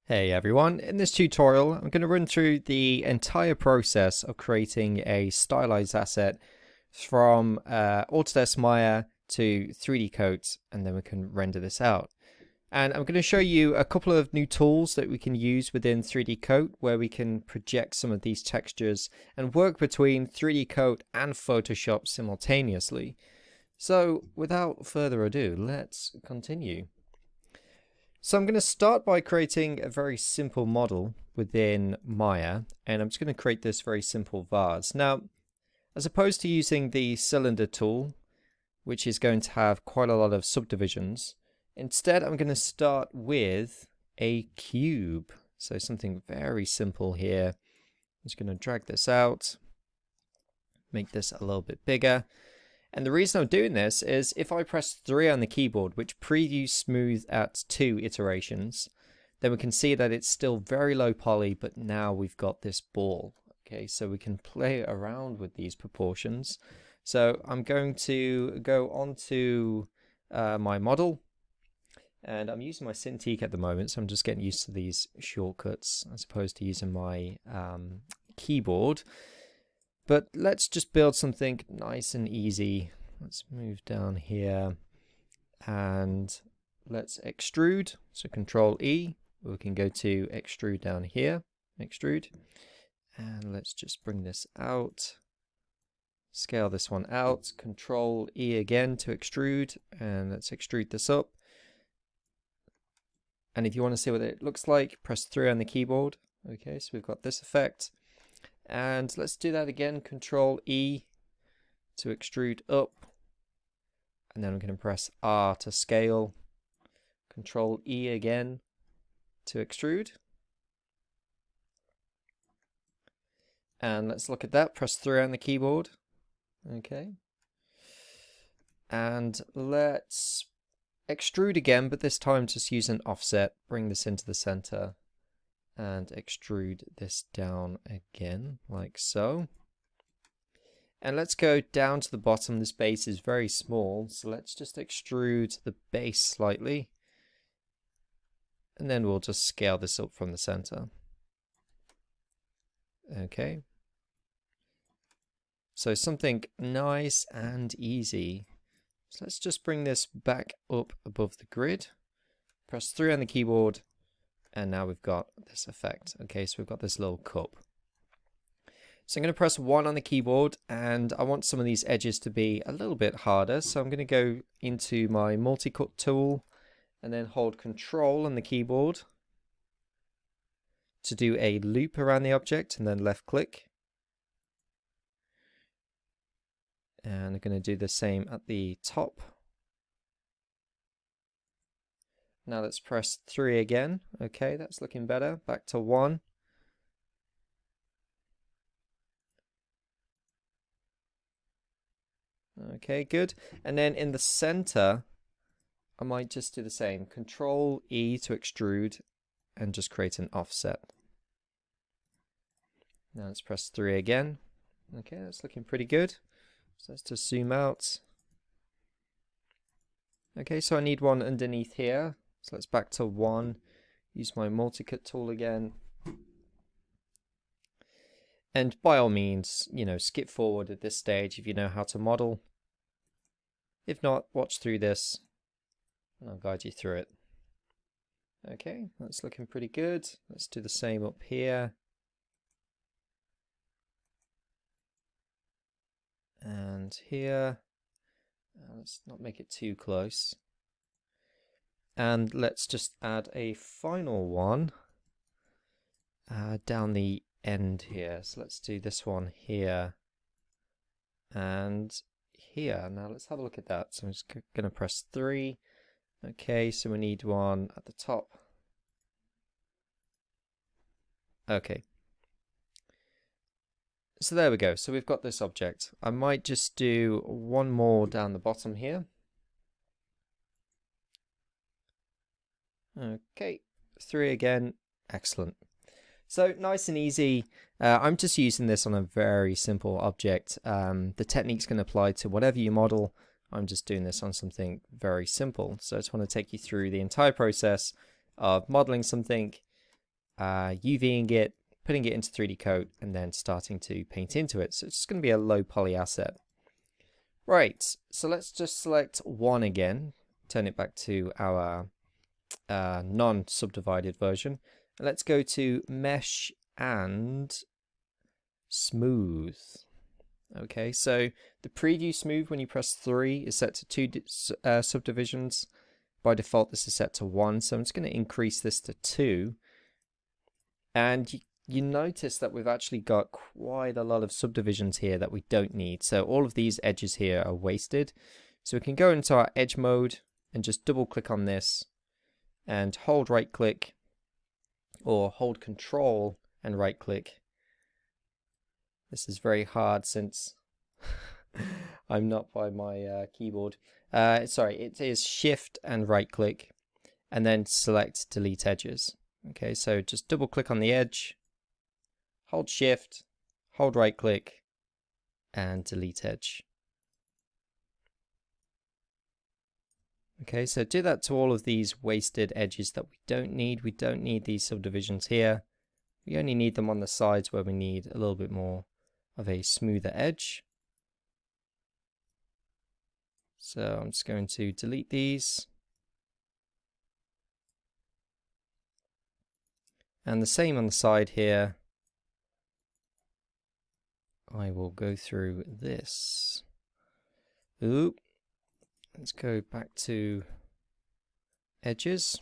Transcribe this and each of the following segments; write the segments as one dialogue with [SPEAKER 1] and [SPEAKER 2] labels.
[SPEAKER 1] Hey everyone, in this tutorial I'm going to run through the entire process of creating a stylized asset from Autodesk Maya to 3DCoat, and then we can render this out. And I'm going to show you a couple of new tools that we can use within 3DCoat where we can project some of these textures and work between 3DCoat and Photoshop simultaneously. So without further ado, let's continue. So I'm going to start by creating a very simple model within Maya, and I'm just going to create this very simple vase. Now, as opposed to using the cylinder tool, which is going to have quite a lot of subdivisions, instead I'm going to start with a cube. So something very simple here. I'm just going to drag this out, make this a little bit bigger. And the reason I'm doing this is if I press 3 on the keyboard, which previews smooth at 2 iterations, then we can see that it's still very low poly, but now we've got this ball. Okay, so we can play around with these proportions. So I'm going to go onto my model, and I'm using my Cintiq at the moment, so I'm just getting used to these shortcuts as opposed to using my keyboard. But let's just build something nice and easy. Let's move down here and let's extrude. So Control E, we can go to extrude down here, extrude. And let's just bring this out, scale this one out, Control E again to extrude, and let's extrude this up. And if you want to see what it looks like, press 3 on the keyboard. Okay, so we've got this effect. And let's do that again, Control E to extrude up, and then I'm going to press R to scale, Control E again to extrude, and let's look at that, press 3 on the keyboard. Okay, and let's extrude again, but this time just use an offset, bring this into the center and extrude this down again like so. And let's go down to the bottom. This base is very small, so let's just extrude the base slightly, and then we'll just scale this up from the center. Okay, so something nice and easy. So let's just bring this back up above the grid, press 3 on the keyboard, and now we've got this effect. Okay, so we've got this little cup. So I'm going to press 1 on the keyboard, and I want some of these edges to be a little bit harder. So I'm going to go into my multi-cut tool and then hold Control on the keyboard to do a loop around the object, and then left click. And I'm going to do the same at the top. Now let's press 3 again. Okay, that's looking better. Back to 1. Okay, good. And then in the center, I might just do the same. Control E to extrude and just create an offset. Now let's press 3 again. Okay, that's looking pretty good. So let's just zoom out. Okay, so I need one underneath here. So let's back to 1, use my multi-cut tool again. And by all means, skip forward at this stage if you know how to model. If not, watch through this and I'll guide you through it. Okay, that's looking pretty good. Let's do the same up here. And here. Let's not make it too close. And let's just add a final one down the end here. So let's do this one here and here. Now let's have a look at that. So I'm just going to press 3. Okay, so we need one at the top. Okay. So there we go. So we've got this object. I might just do one more down the bottom here. Okay, 3 again. Excellent. So nice and easy. I'm just using this on a very simple object. The technique's going to apply to whatever you model. I'm just doing this on something very simple. So I just want to take you through the entire process of modeling something UVing it, putting it into 3DCoat, and then starting to paint into it. So it's just going to be a low poly asset. Right, so let's just select one again, turn it back to our non-subdivided version. And let's go to Mesh and Smooth. Okay, so the preview smooth when you press 3 is set to 2 subdivisions. By default, this is set to 1, so I'm just going to increase this to 2. And you notice that we've actually got quite a lot of subdivisions here that we don't need. So all of these edges here are wasted. So we can go into our edge mode and just double click on this and hold right click, or hold control and right click. This is very hard since I'm not by my keyboard. Sorry, it is shift and right click and then select delete edges. Okay, so just double click on the edge, hold shift, hold right click and delete edge. Okay, so do that to all of these wasted edges that we don't need. We don't need these subdivisions here. We only need them on the sides where we need a little bit more of a smoother edge. So I'm just going to delete these. And the same on the side here. I will go through this. Oop. Let's go back to edges.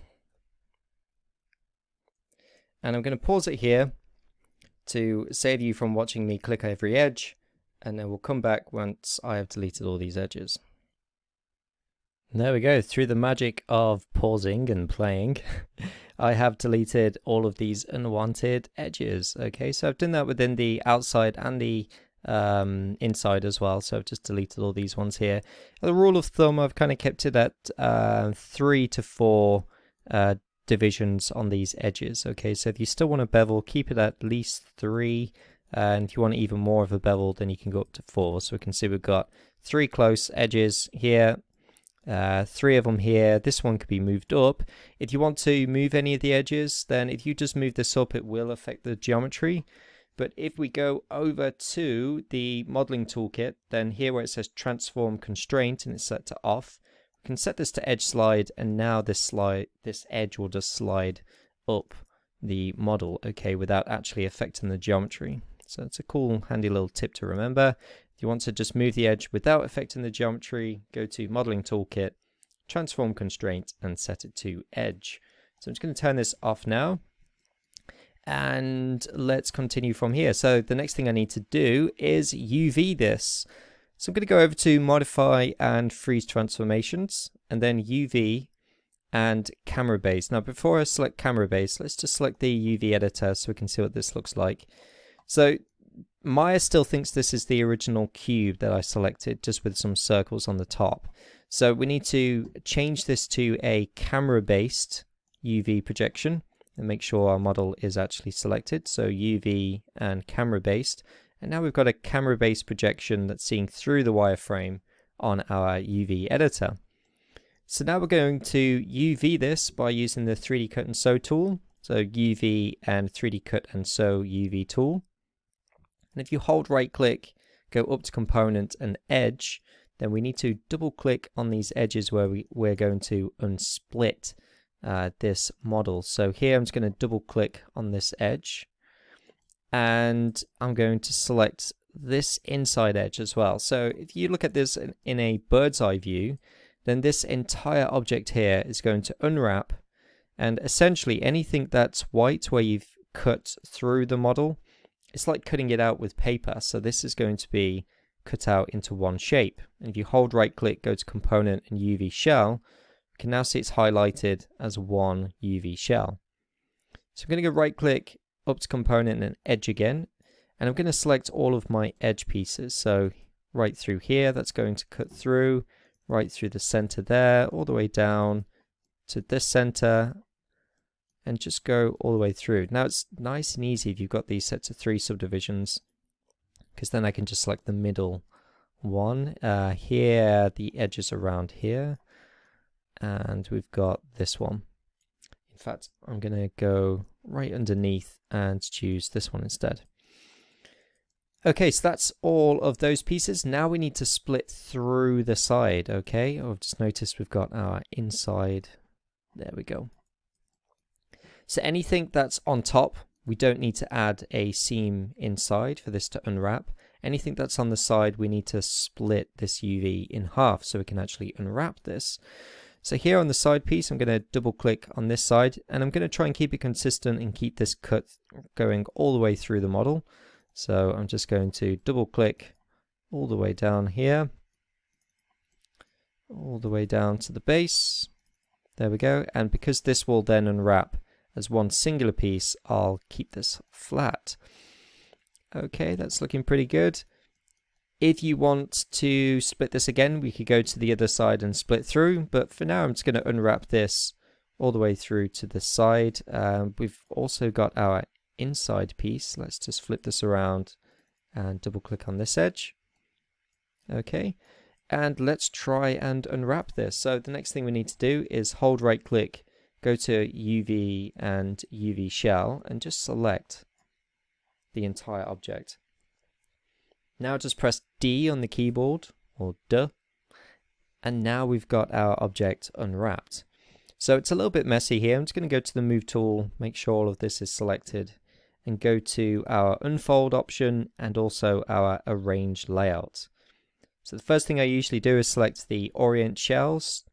[SPEAKER 1] And I'm going to pause it here to save you from watching me click every edge, and then we'll come back once I have deleted all these edges. There we go. Through the magic of pausing and playing, I have deleted all of these unwanted edges. Okay, so I've done that within the outside and the inside as well. So I've just deleted all these ones here. The rule of thumb, I've kind of kept it at 3 to 4 divisions on these edges. Okay, so if you still want a bevel, keep it at least 3, and if you want even more of a bevel, then you can go up to 4. So we can see we've got 3 close edges here, 3 of them here. This one could be moved up. If you want to move any of the edges, then if you just move this up, it will affect the geometry. But if we go over to the modeling toolkit, then here where it says transform constraint and it's set to off, we can set this to edge slide, and now this edge will just slide up the model, okay, without actually affecting the geometry. So it's a cool, handy little tip to remember. If you want to just move the edge without affecting the geometry, go to modeling toolkit, transform constraint, and set it to edge. So I'm just going to turn this off now. And let's continue from here. So the next thing I need to do is UV this. So I'm going to go over to modify and freeze transformations, and then UV and camera base. Now before I select camera base, let's just select the UV editor so we can see what this looks like. So Maya still thinks this is the original cube that I selected, just with some circles on the top. So we need to change this to a camera based UV projection and make sure our model is actually selected. So UV and camera based. And now we've got a camera based projection that's seeing through the wireframe on our UV editor. So now we're going to UV this by using the 3D Cut and Sew tool. So UV and 3D Cut and Sew UV tool. And if you hold right click, go up to component and edge, then we need to double click on these edges where we're going to unsplit this model. So here I'm just going to double click on this edge, and I'm going to select this inside edge as well. So if you look at this in a bird's eye view, then this entire object here is going to unwrap, and essentially anything that's white where you've cut through the model, it's like cutting it out with paper. So this is going to be cut out into one shape. And if you hold right click, go to component and UV shell, you can now see it's highlighted as one UV shell. So I'm going to go right click, up to component and edge again, and I'm going to select all of my edge pieces. So right through here, that's going to cut through, right through the center there, all the way down to this center, and just go all the way through. Now it's nice and easy if you've got these sets of 3 subdivisions, because then I can just select the middle one. Here, the edges around here, and we've got this one. In fact, I'm going to go right underneath and choose this one instead. Okay, so that's all of those pieces. Now we need to split through the side, okay? I've just noticed we've got our inside. There we go. So anything that's on top, we don't need to add a seam inside for this to unwrap. Anything that's on the side, we need to split this UV in half so we can actually unwrap this. So here on the side piece, I'm going to double click on this side, and I'm going to try and keep it consistent and keep this cut going all the way through the model. So I'm just going to double click all the way down here, all the way down to the base. There we go. And because this will then unwrap as one singular piece, I'll keep this flat. Okay, that's looking pretty good. If you want to split this again, we could go to the other side and split through. But for now, I'm just going to unwrap this all the way through to the side. We've also got our inside piece. Let's just flip this around and double click on this edge. Okay, and let's try and unwrap this. So the next thing we need to do is hold right click, go to UV and UV shell, and just select the entire object. Now just press D on the keyboard, or D, and now we've got our object unwrapped. So it's a little bit messy here. I'm just going to go to the move tool, make sure all of this is selected, and go to our unfold option and also our arrange layout. So the first thing I usually do is select the orient shells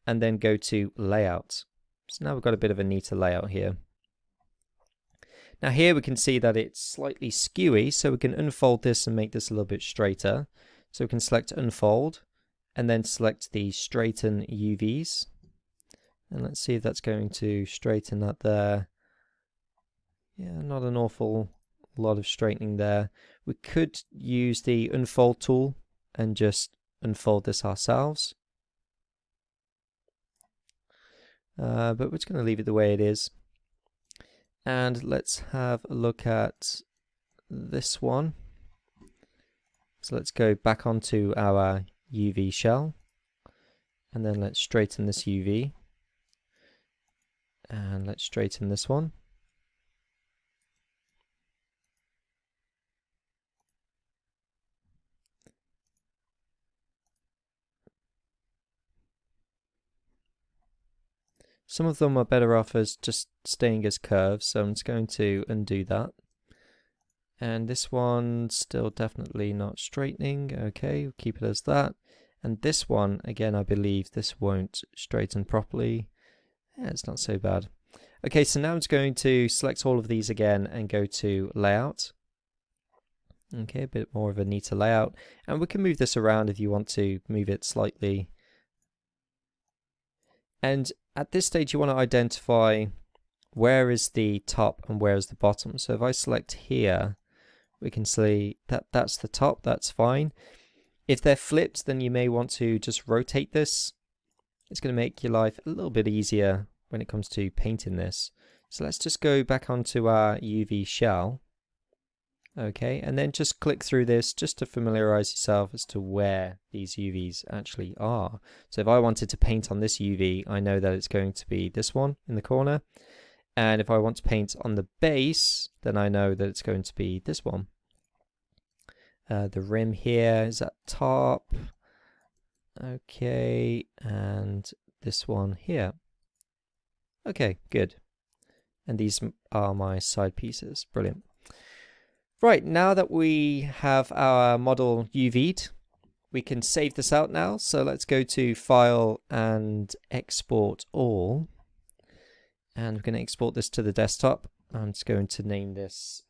[SPEAKER 1] and then go to layout. So now we've got a bit of a neater layout here. Now here we can see that it's slightly skewy, so we can unfold this and make this a little bit straighter. So we can select unfold and then select the straighten UVs. And let's see if that's going to straighten that there. Yeah, not an awful lot of straightening there. We could use the unfold tool and just unfold this ourselves. But we're just going to leave it the way it is. And let's have a look at this one. So let's go back onto our UV shell. And then let's straighten this UV. And let's straighten this one. Some of them are better off as just staying as curves, so I'm just going to undo that. And this one still definitely not straightening. Okay, we'll keep it as that. And this one, again, I believe this won't straighten properly. Yeah, it's not so bad. Okay, so now I'm just going to select all of these again and go to layout. Okay, a bit more of a neater layout. And we can move this around if you want to move it slightly. And at this stage, you want to identify where is the top and where is the bottom. So if I select here, we can see that that's the top, that's fine. If they're flipped, then you may want to just rotate this. It's going to make your life a little bit easier when it comes to painting this. So let's just go back onto our UV shell. Okay, and then just click through this just to familiarize yourself as to where these UVs actually are. So if I wanted to paint on this UV, I know that it's going to be this one in the corner. And if I want to paint on the base, then I know that it's going to be this one. The rim here is at top. Okay, and this one here. Okay, good. And these are my side pieces. Brilliant. Right, now that we have our model UV'd, we can save this out now. So let's go to File and Export All. And we're going to export this to the desktop. I'm just going to name this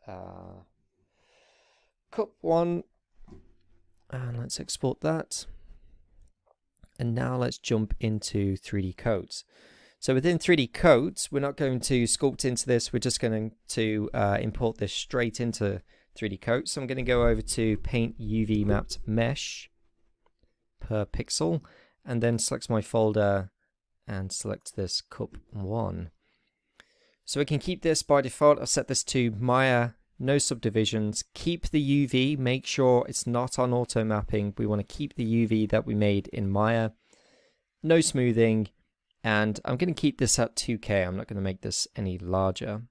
[SPEAKER 1] Cup 1. And let's export that. And now let's jump into 3DCoat. So within 3DCoat, we're not going to sculpt into this. We're just going to import this straight into 3DCoat. So I'm going to go over to Paint UV Mapped Mesh per pixel, and then select my folder and select this Cup 1. So we can keep this by default. I've set this to Maya, no subdivisions. Keep the UV, make sure it's not on auto mapping. We want to keep the UV that we made in Maya. No smoothing, and I'm going to keep this at 2K. I'm not going to make this any larger.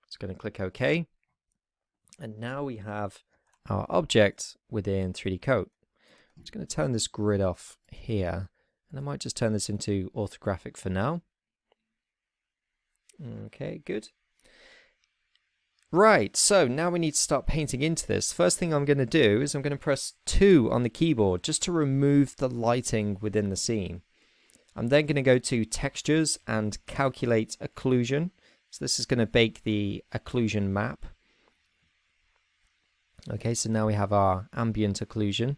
[SPEAKER 1] Just going to click OK. And now we have our object within 3DCoat. I'm just going to turn this grid off here, and I might just turn this into orthographic for now. Okay, good. Right, so now we need to start painting into this. First thing I'm going to do is I'm going to press 2 on the keyboard just to remove the lighting within the scene. I'm then going to go to Textures and Calculate Occlusion. So this is going to bake the occlusion map. Okay, so now we have our ambient occlusion.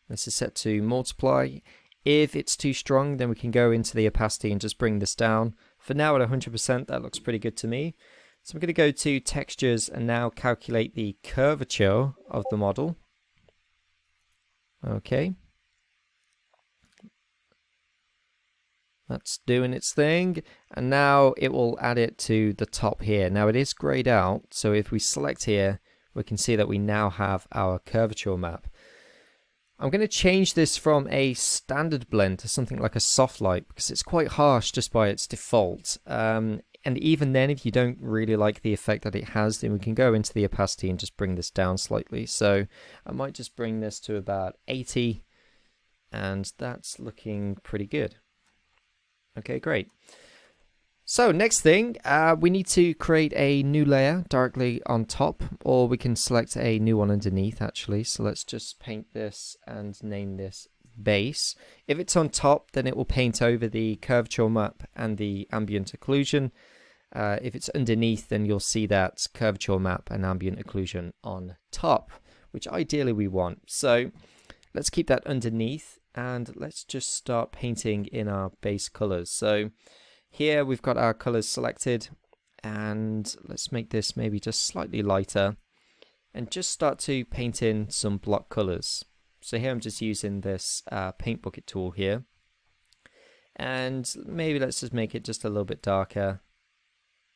[SPEAKER 1] This is set to multiply. If it's too strong, then we can go into the opacity and just bring this down. For now at 100%, that looks pretty good to me. So I'm going to go to Textures and now calculate the curvature of the model. Okay. That's doing its thing. And now it will add it to the top here. Now it is grayed out, so if we select here, we can see that we now have our curvature map. I'm going to change this from a standard blend to something like a soft light because it's quite harsh just by its default. And even then, if you don't really like the effect that it has, then we can go into the opacity and just bring this down slightly. So I might just bring this to about 80, and that's looking pretty good. Okay, great. So next thing, we need to create a new layer directly on top, or we can select a new one underneath actually. So let's just paint this and name this base. If it's on top, then it will paint over the curvature map and the ambient occlusion. If it's underneath, then you'll see that curvature map and ambient occlusion on top, which ideally we want. So let's keep that underneath, and let's just start painting in our base colors. So here we've got our colors selected, and let's make this maybe just slightly lighter and just start to paint in some block colors. So here I'm just using this paint bucket tool here, and maybe let's just make it just a little bit darker,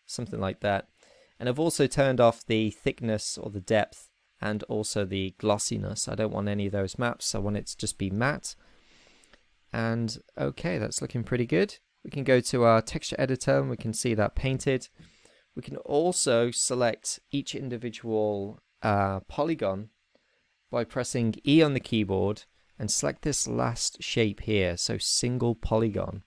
[SPEAKER 1] something like that. And I've also turned off the thickness or the depth and also the glossiness. I don't want any of those maps. I want it to just be matte. And okay, that's looking pretty good. We can go to our texture editor and we can see that painted. We can also select each individual polygon by pressing E on the keyboard and select this last shape here, so single polygon.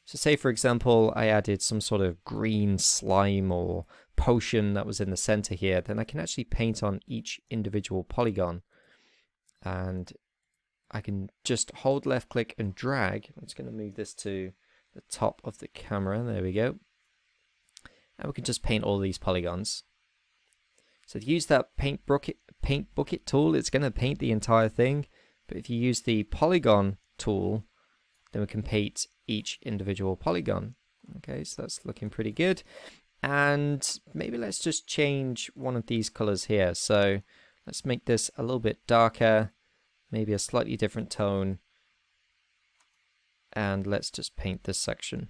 [SPEAKER 1] So say for example I added some sort of green slime or potion that was in the center here, then I can actually paint on each individual polygon, and I can just hold left click and drag. I'm just going to move this to the top of the camera, there we go, and we can just paint all these polygons. So if you use that paint bucket tool, it's going to paint the entire thing, but if you use the polygon tool, then we can paint each individual polygon. Okay, so that's looking pretty good. And maybe let's just change one of these colors here. So let's make this a little bit darker, maybe a slightly different tone, and let's just paint this section.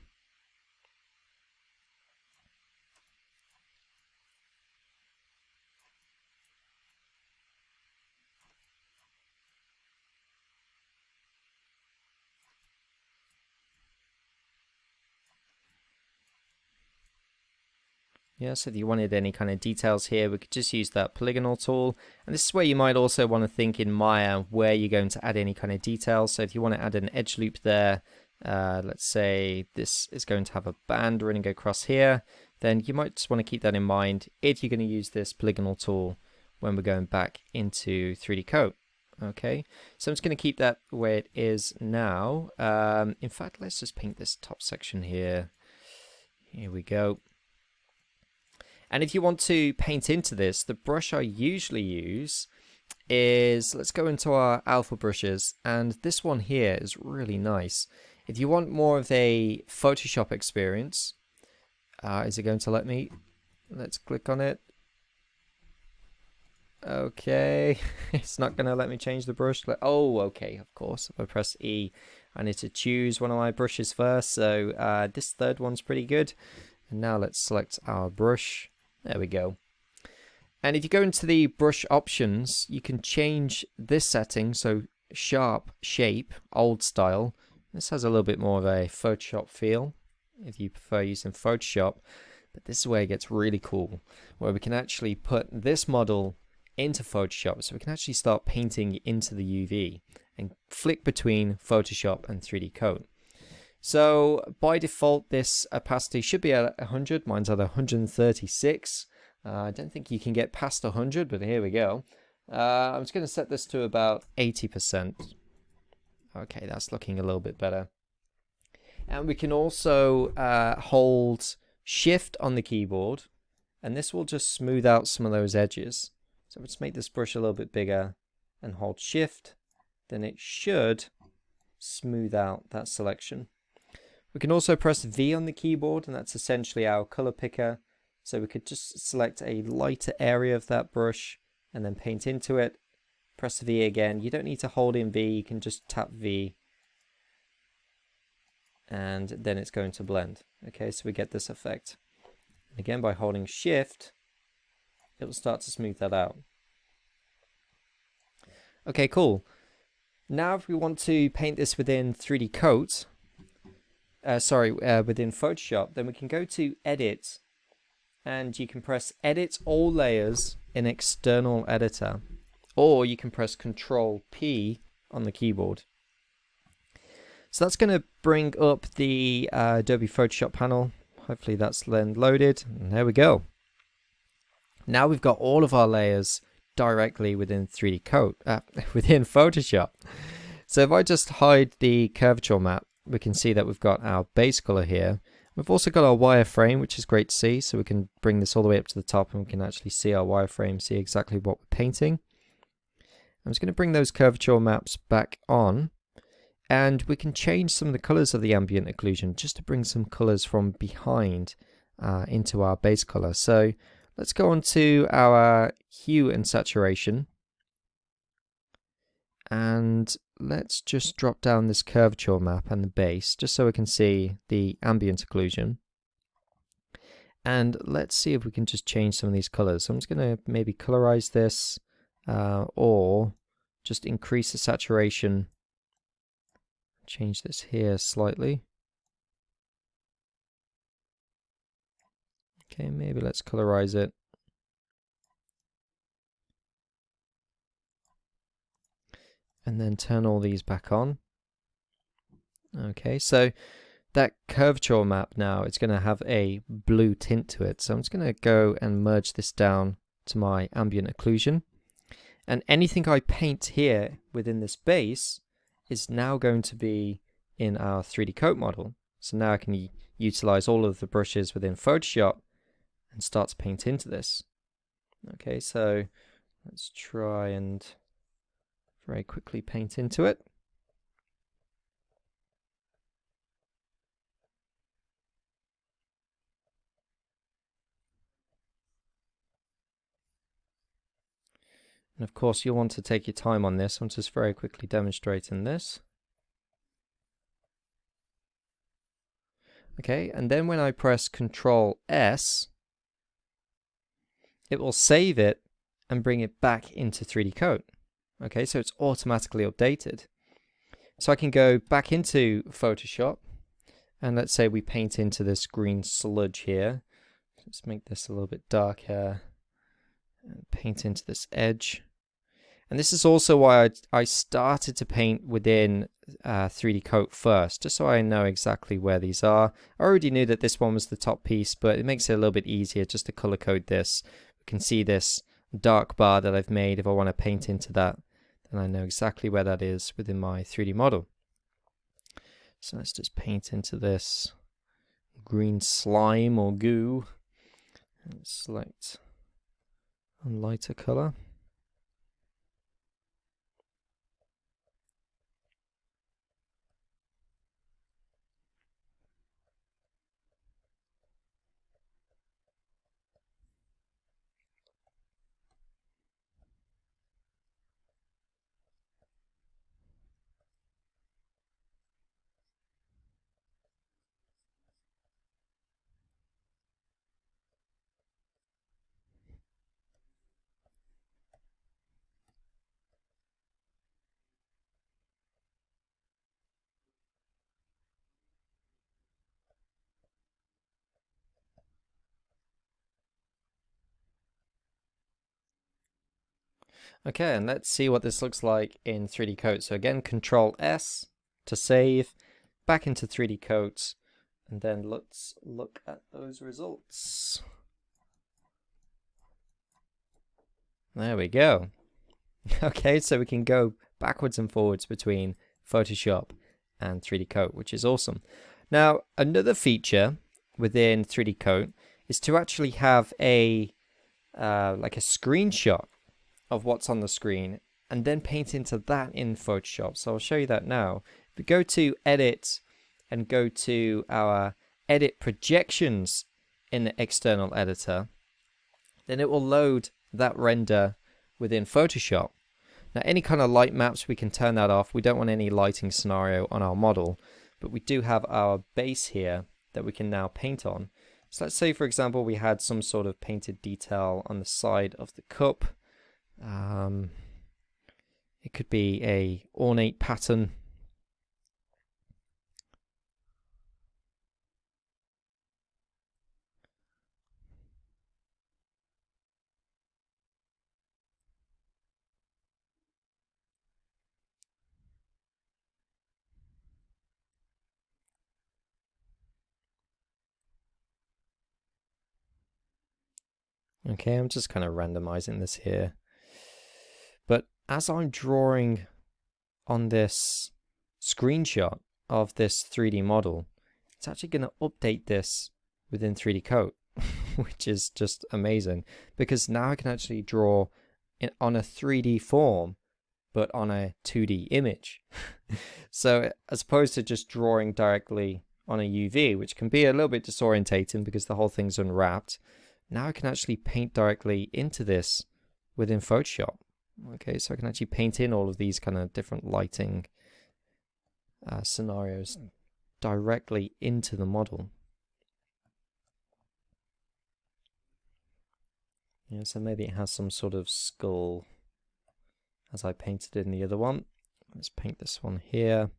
[SPEAKER 1] Yeah, so if you wanted any kind of details here, we could just use that polygonal tool. And this is where you might also want to think in Maya where you're going to add any kind of details. So if you want to add an edge loop there, let's say this is going to have a band running across here, then you might just want to keep that in mind if you're going to use this polygonal tool when we're going back into 3DCoat. Okay, so I'm just going to keep that where it is now. In fact, let's just paint this top section here. Here we go. And if you want to paint into this, the brush I usually use is, let's go into our alpha brushes, and this one here is really nice. If you want more of a Photoshop experience, is it going to let me? Let's click on it. Okay, it's not going to let me change the brush. Oh, okay, of course. If I press E, I need to choose one of my brushes first. So this third one's pretty good. And now let's select our brush. There we go. And if you go into the brush options, you can change this setting. So sharp shape, old style. This has a little bit more of a Photoshop feel if you prefer using Photoshop. But this is where it gets really cool, where we can actually put this model into Photoshop, so we can actually start painting into the UV and flick between Photoshop and 3DCoat. So by default, this opacity should be at 100. Mine's at 136. I don't think you can get past 100, but here we go. I'm just going to set this to about 80%. Okay, that's looking a little bit better. And we can also hold Shift on the keyboard, and this will just smooth out some of those edges. So let's make this brush a little bit bigger and hold Shift, then it should smooth out that selection. We can also press V on the keyboard, and that's essentially our color picker. So we could just select a lighter area of that brush and then paint into it. Press V again. You don't need to hold in V, you can just tap V and then it's going to blend. Okay, so we get this effect. And again, by holding Shift, it will start to smooth that out. Okay, cool. Now if we want to paint this within 3DCoat, within Photoshop, then we can go to Edit, and you can press Edit All Layers in External Editor, or you can press Control P on the keyboard. So that's going to bring up the Adobe Photoshop panel. Hopefully that's then loaded, and there we go. Now we've got all of our layers directly within 3DCoat, within Photoshop. So if I just hide the curvature map, we can see that we've got our base color here. We've also got our wireframe, which is great to see. So we can bring this all the way up to the top and we can actually see our wireframe, see exactly what we're painting. I'm just going to bring those curvature maps back on, and we can change some of the colors of the ambient occlusion just to bring some colors from behind into our base color. So let's go on to our hue and saturation, and let's just drop down this curvature map and the base just so we can see the ambient occlusion. And let's see if we can just change some of these colors. So I'm just going to maybe colorize this or just increase the saturation. Change this here slightly. Okay, maybe let's colorize it. And then turn all these back on. Okay, so that curvature map now, it's going to have a blue tint to it. So I'm just going to go and merge this down to my ambient occlusion. And anything I paint here within this base is now going to be in our 3DCoat model. So now I can utilize all of the brushes within Photoshop and start to paint into this. Okay, so let's try and very quickly paint into it. And of course you'll want to take your time on this. I'm just very quickly demonstrating this. Okay, and then when I press Control S, it will save it and bring it back into 3DCoat. Okay, so it's automatically updated. So I can go back into Photoshop, and let's say we paint into this green sludge here. Let's make this a little bit darker and paint into this edge. And this is also why I started to paint within 3DCoat first, just so I know exactly where these are. I already knew that this one was the top piece, but it makes it a little bit easier just to color code this. We can see this dark bar that I've made. If I want to paint into that, then I know exactly where that is within my 3D model. So let's just paint into this green slime or goo and select a lighter color. Okay, and let's see what this looks like in 3DCoat. So again, Control S to save, back into 3DCoat, and then let's look at those results. There we go. Okay, so we can go backwards and forwards between Photoshop and 3DCoat, which is awesome. Now, another feature within 3DCoat is to actually have a like a screenshot of what's on the screen and then paint into that in Photoshop. So I'll show you that now. If we go to Edit and go to our Edit Projections in the external editor, then it will load that render within Photoshop. Now, any kind of light maps, we can turn that off. We don't want any lighting scenario on our model, but we do have our base here that we can now paint on. So let's say, for example, we had some sort of painted detail on the side of the cup. It could be a ornate pattern. Okay, I'm just kind of randomizing this here. But as I'm drawing on this screenshot of this 3D model, it's actually going to update this within 3DCoat, which is just amazing, because now I can actually draw on a 3D form, but on a 2D image. So as opposed to just drawing directly on a UV, which can be a little bit disorientating because the whole thing's unwrapped, now I can actually paint directly into this within Photoshop. Okay, so I can actually paint in all of these kind of different lighting scenarios directly into the model. Yeah, so maybe it has some sort of skull as I painted in the other one. Let's paint this one here.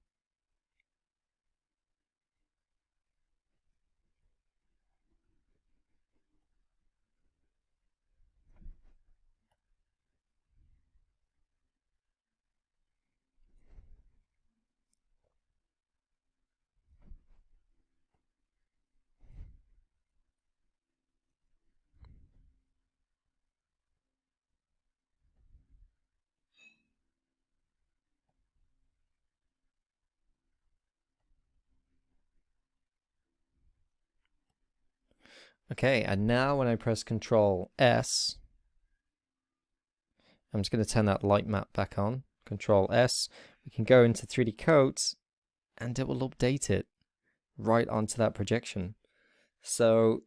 [SPEAKER 1] Okay, and now when I press Control S, I'm just going to turn that light map back on. Control S, we can go into 3DCoat and it will update it right onto that projection. So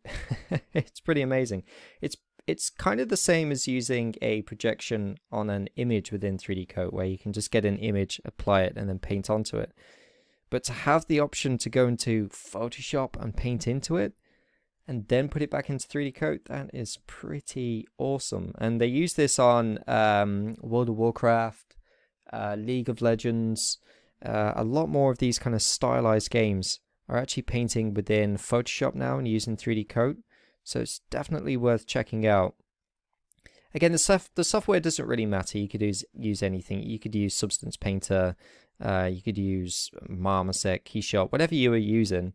[SPEAKER 1] it's pretty amazing. It's kind of the same as using a projection on an image within 3DCoat, where you can just get an image, apply it, and then paint onto it. But to have the option to go into Photoshop and paint into it, and then put it back into 3DCoat, that is pretty awesome. And they use this on World of Warcraft, League of Legends. A lot more of these kind of stylized games are actually painting within Photoshop now and using 3DCoat. So it's definitely worth checking out. Again, the software doesn't really matter. You could use anything. You could use Substance Painter. You could use Marmoset, Keyshot, whatever you were using.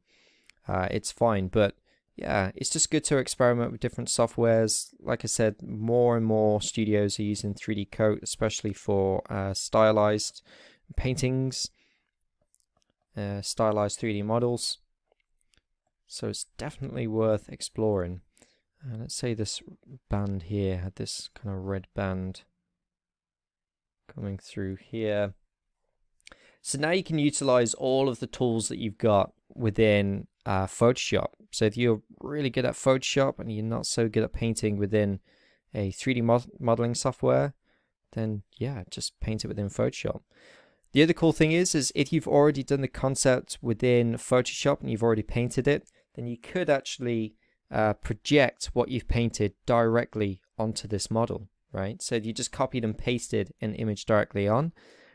[SPEAKER 1] It's fine. But yeah, it's just good to experiment with different softwares. Like I said, more and more studios are using 3DCoat, especially for stylized paintings, stylized 3D models. So it's definitely worth exploring. Let's say this band here had this kind of red band coming through here. So now you can utilize all of the tools that you've got within Photoshop. So if you're really good at Photoshop and you're not so good at painting within a 3D modeling software, then yeah, just paint it within Photoshop. The other cool thing is if you've already done the concept within Photoshop and you've already painted it, then you could actually project what you've painted directly onto this model, right? So if you just copied and pasted an image directly on,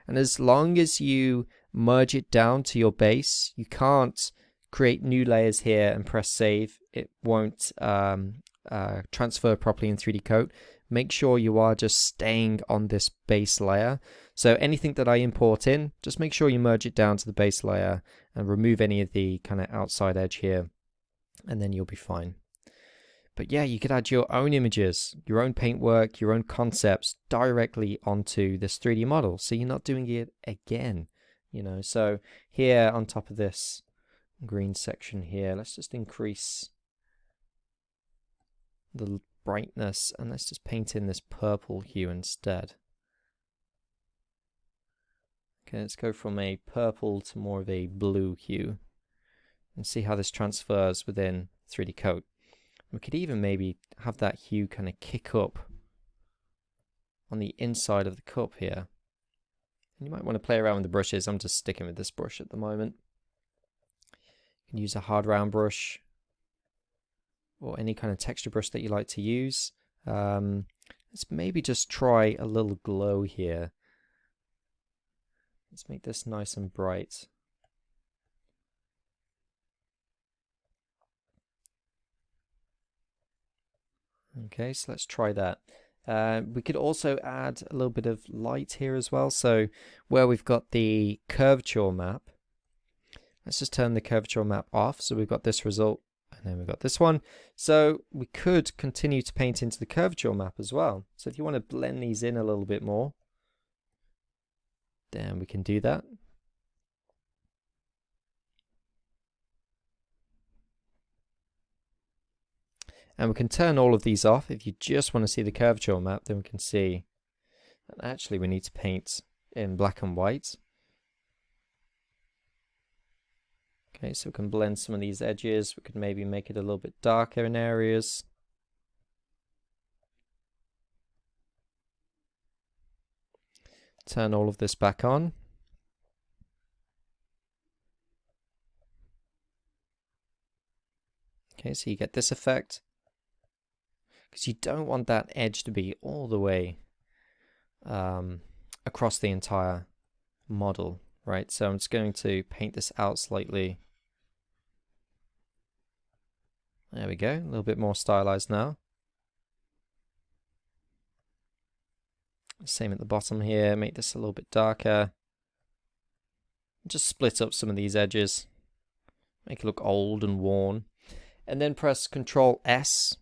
[SPEAKER 1] and as long as you merge it down to your base, you can't create new layers here and press save. It won't transfer properly in 3DCoat. make sure you are just staying on this base layer. So anything that I import in, just make sure you merge it down to the base layer and remove any of the kind of outside edge here, and then you'll be fine. But yeah, you could add your own images, your own paintwork, your own concepts directly onto this 3D model. So you're not doing it again, you know. So here on top of this green section here, let's just increase the brightness and let's just paint in this purple hue instead. Okay, let's go from a purple to more of a blue hue and see how this transfers within 3DCoat. We could even maybe have that hue kind of kick up on the inside of the cup here. And you might want to play around with the brushes. I'm just sticking with this brush at the moment. You can use a hard round brush or any kind of texture brush that you like to use. Let's maybe just try a little glow here. Let's make this nice and bright. Okay, so let's try that. We could also add a little bit of light here as well. So where we've got the curvature map, let's just turn the curvature map off. So we've got this result and then we've got this one. So we could continue to paint into the curvature map as well. So if you want to blend these in a little bit more, then we can do that. And we can turn all of these off. If you just want to see the curvature map, then we can see that actually we need to paint in black and white. Okay, so we can blend some of these edges. We could maybe make it a little bit darker in areas. Turn all of this back on. Okay, so you get this effect. Because you don't want that edge to be all the way across the entire model, right? So I'm just going to paint this out slightly. There we go, a little bit more stylized now. Same at the bottom here, make this a little bit darker. Just split up some of these edges, make it look old and worn. And then press Ctrl S,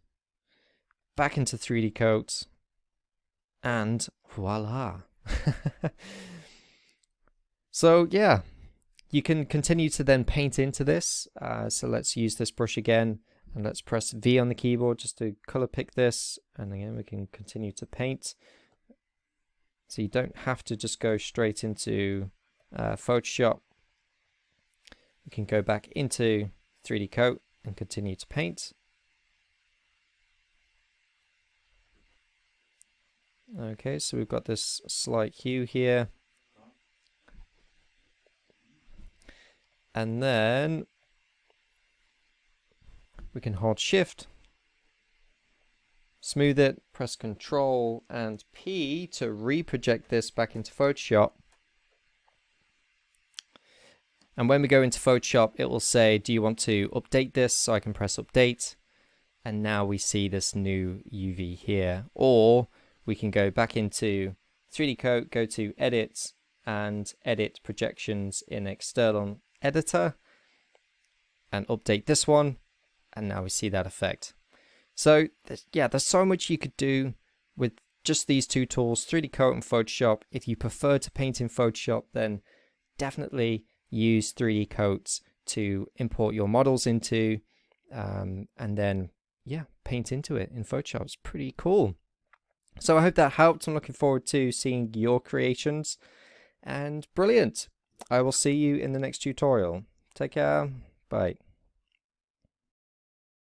[SPEAKER 1] back into 3DCoat, and voila. So yeah, you can continue to then paint into this. So let's use this brush again, and let's press V on the keyboard just to color pick this, and again we can continue to paint. So you don't have to just go straight into Photoshop. You can go back into 3DCoat and continue to paint. Okay, so we've got this slight hue here. And then we can hold Shift, smooth it, press Control and P to reproject this back into Photoshop. And when we go into Photoshop, it will say, do you want to update this? So I can press Update. And now we see this new UV here. Or we can go back into 3DCoat, go to Edit, and Edit Projections in External Editor. And update this one. And now we see that effect. So yeah, there's so much you could do with just these two tools, 3DCoat and Photoshop. If you prefer to paint in Photoshop, then definitely use 3DCoat to import your models into, and then yeah, paint into it in Photoshop. It's pretty cool. So I hope that helped. I'm looking forward to seeing your creations, and brilliant. I will see you in the next tutorial. Take care. Bye.